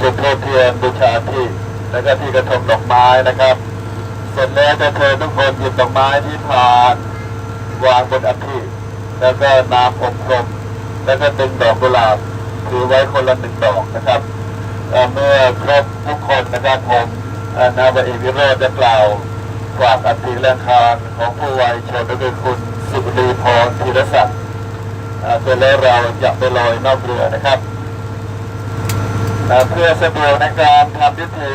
จุดธูปเทียนบูชาที่แล้วก็ที่กระทงดอกไม้นะครับเสร็จแล้วจะเชิญทุกคนหยิบดอกไม้ที่พานวางบนอัฐิแล้วก็น้ำอบรมแล้วก็ดึงดอกกุหลาบถือไว้คนละ1 ดอกนะครับเมื่อครบทุกคนนะครับผมนาวาเอกวิโรจน์จะกล่าวฝากอัฐิแรงคารของผู้วัยชนก็คือคุณสุรีพรธีรศักดิ์เสร็จแล้วเราจะไปลอยนอกเรือนะครับเพื่อสะดวกในการทำพิธี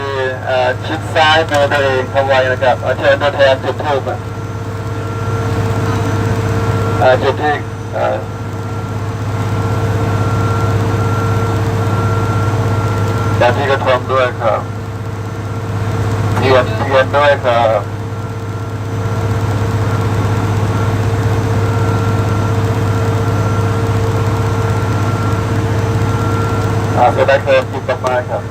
ชิดซ้ายมือตัวเองเข้าไว้นะครับเชิญตัวแทนจุดธูปจุดที่จากที่กระทงด้วยครับเทียนด้วยครับจะได้เคยหยิบดอกไม้ครับ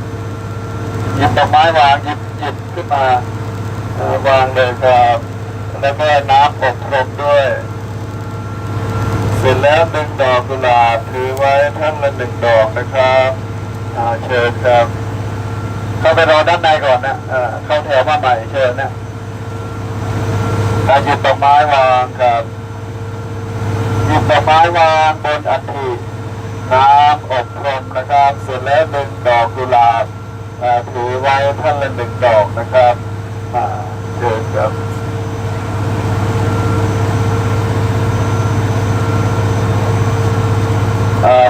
หยิบดอกไม้วางหยิบขึ้นมาวางเลยครับแล้วก็น้ำอบรมด้วยเสร็จแล้ว1 ดอกกุหลาบถือไว้ท่านละ1 ดอกนะครับเชิญครับเข้าไปรอด้านในก่อนนะเข้าแถวมาใหม่เชิญนะหยิบดอกไม้วางครับหยิบดอกไม้วางบนอัฐิน้ำอบรมนะครับเสร็จแล้ว1 ดอกกุหลาบถือไว้ท่านละ1 ดอกนะครับเชิญครับ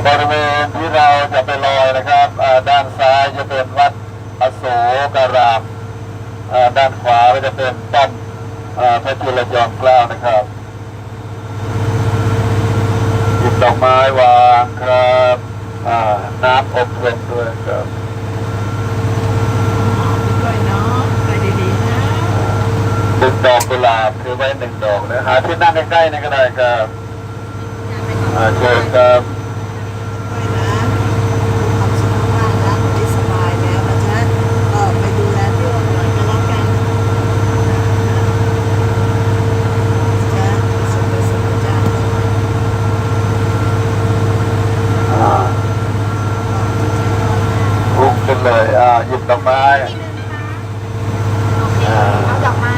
บริเวณที่เราจะไปลอยนะครับด้านซ้ายจะเป็นวัดอโศการามด้านขวาก็จะเป็นป้อมพระจุลจอมเกล้านะครับหยิบดอกไม้วางครับน้ำอบรมด้วยครับด้วยเนาะไปดีๆนะ1 ดอกกุหลาบคือไว้1 ดอกนะหาที่นั่งใกล้ๆนี่ก็ได้ครับเชิญครับเลยหยิบดอกไม้เอาดอกไม้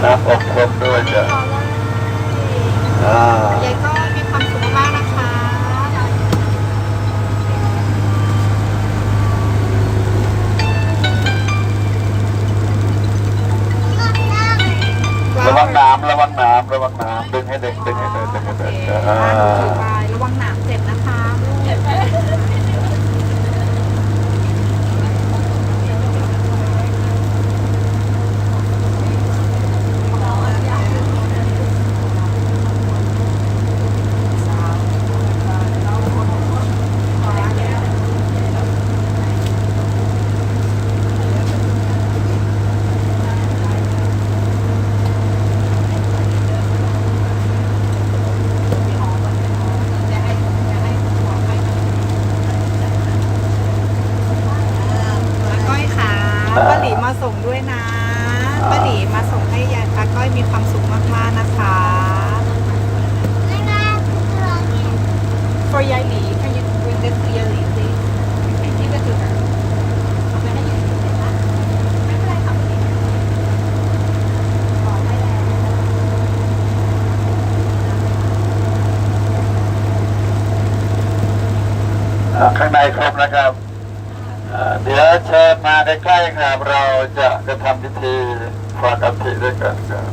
น้ำอบรมด้วยจ้ะยายก็มีความสุขมากนะคะระวังน้ำดึงให้เด็กระวังหนามเจ็บนะคะป้าหลีมาส่งด้วยนะป้าหลีมาส่งให้ยายอาก้อยมีความสุขมากๆนะคะ for ยายหลี can you bring this to ยายหลี please นี่ก็คือเอาไปให้ยายหลีเลยนะไม่เป็นไรค่ะป้าหลีขอได้แล้วข้างในครบนะครับเดี๋ยวเชิญมาใกล้ๆครับเราจะทำพิธีฝากอัฐิด้วยกันครับ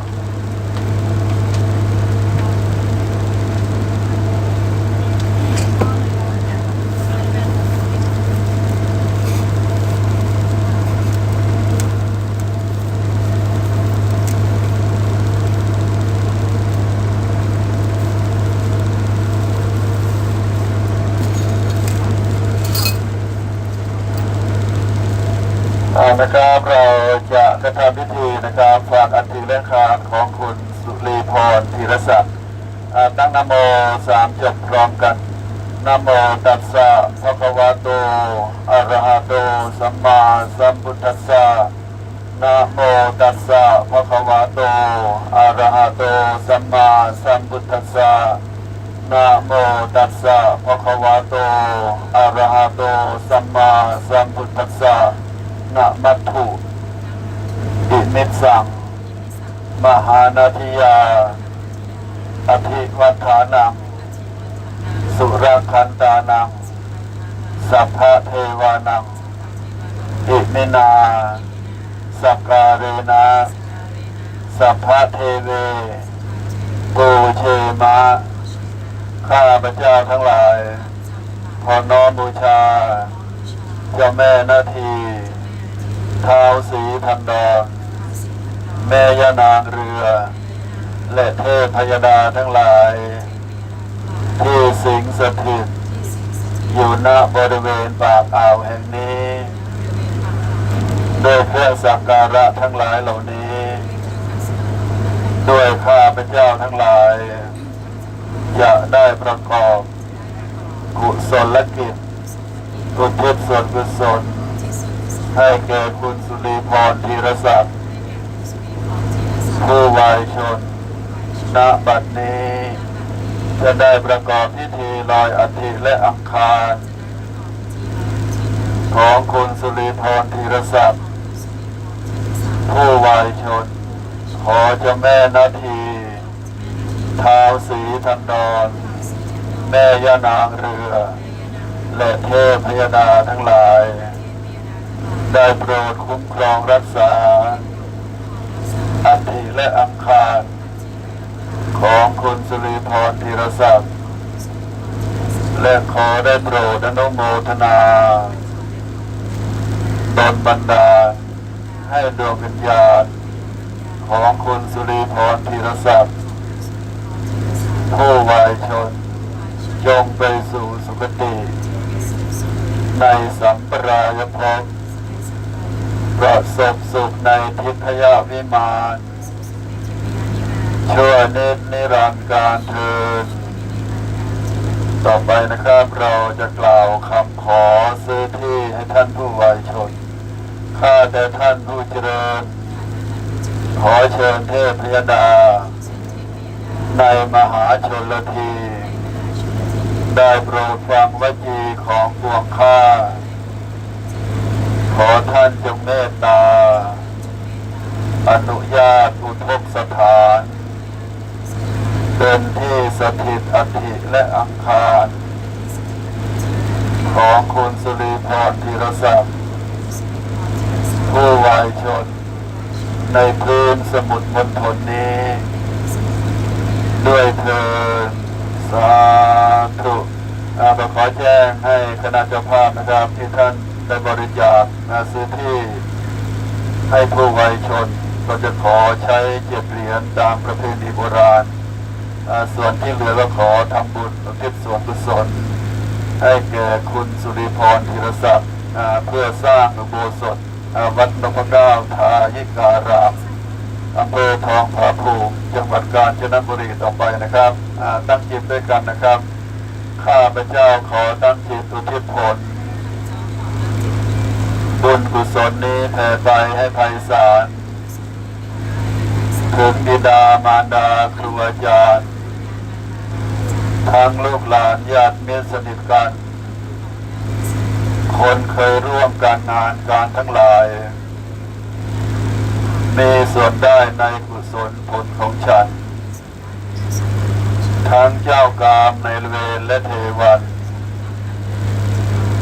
นะครับเราจะทำพิธีนะครับฝากอัฐิแรงคารของคุณสุรีพรธีรศักดิ์ตั้งนะโม3 จบพร้อมกันนะโมตัสสะภะคะวะโตอะระหะโตสัมมาสัมพุทธัสสะนะโมตัสสะภะคะวะโตอะระหะโตสัมมาสัมพุทธัสสะ นะโมตัสสะภะคะวะโตอะระหะโตสัมมาสัมพุทธัสสะนะมัตถุอิมิสสังมหานาทิยาอภิวัฏฐานังสุรคันตานังสัพพะเทวานังอิมินาสักการะนะสัพพะเทเวปูเชมะข้าพเจ้าทั้งหลายขอน้อมบูชาเจ้าแม่นาทีท้าวศรีทันดรแม่ย่านางเรือ และเทพพยดาทั้งหลาย ที่สิงสถิตอยู่ณบริเวณปากอ่าวแห่งนี้ด้วยเครื่องสักการะทั้งหลายเหล่านี้ ด้วยข้าพเจ้าทั้งหลายจะได้ประกอบกุศลกิจอุทิศส่วนกุศลให้แก่คุณสุรีพรธีรศักดิ์ผู้วายชนณบัดนี้จะได้ประกอบพิธีลอยอัฐิและอังคารของคุณสุรีพรธีรศักดิ์ผู้วายชนขอเจ้าแม่นาทีท้าวศรีทันดรแม่ย่านางเรือ และเทพพยดาทั้งหลาย ได้โปรดคุ้มครองรักษาอัฐิและอังคารของคุณสุริพรธีรศักดิ์และขอได้โปรดอนุโมทนาดลบันดาลให้ดวงวิญญาณของคุณสุริพรธีรศักดิ์ผู้วายชนจงไปสู่สุคติในสัมปรายภพประสบสุขในทิพยวิมานชั่วนิรันดร์การเทินต่อไปนะครับเราจะกล่าวคำขอซื้อที่ให้ท่านผู้วายชนข้าแต่ท่านผู้เจริญขอเชิญเทพพยดาในมหาชนลทีได้โปรดฟังวจีของปวงข้าขอท่านจงเมตตาอนุญาตอุทกสถานเป็นที่สถิตอัฐิและอังคารของคุณสุริพรธีรศักดิ์ผู้วายชนในพื้นสมุทรมณฑลนี้ด้วยเถิดสาธุขอแจ้งให้คณะเจ้าภาพนะครับที่ท่านได้บริจาคซื้อที่ให้ผู้วายชนก็จะขอใช้7 เหรียญตามประเพณีโบราณส่วนที่เหลือก็ขอทำบุญอุทิศส่วนกุศลให้แก่คุณสุริพรธีรศักดิ์เพื่อสร้างอุโบสถวัดนพเก้าทายิการามอำเภอทองผาภูมิจังหวัดกาญจนบุรีต่อไปนะครับตั้งจิตด้วยกันนะครับข้าพเจ้าขอตั้งจิตอุทิศผลบุญกุศลนี้แผ่ไปให้ไพศาลถึงบิดามารดาครูอาจารย์ทั้งลูกหลานญาติมิตรสนิทกันคนเคยร่วมการงานการทั้งหลายมีส่วนได้ในกุศลผลของฉันทั้งเจ้ากามในเวรและเทวัน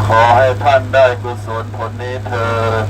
ขอให้ท่านได้กุศลผลนี้เถิด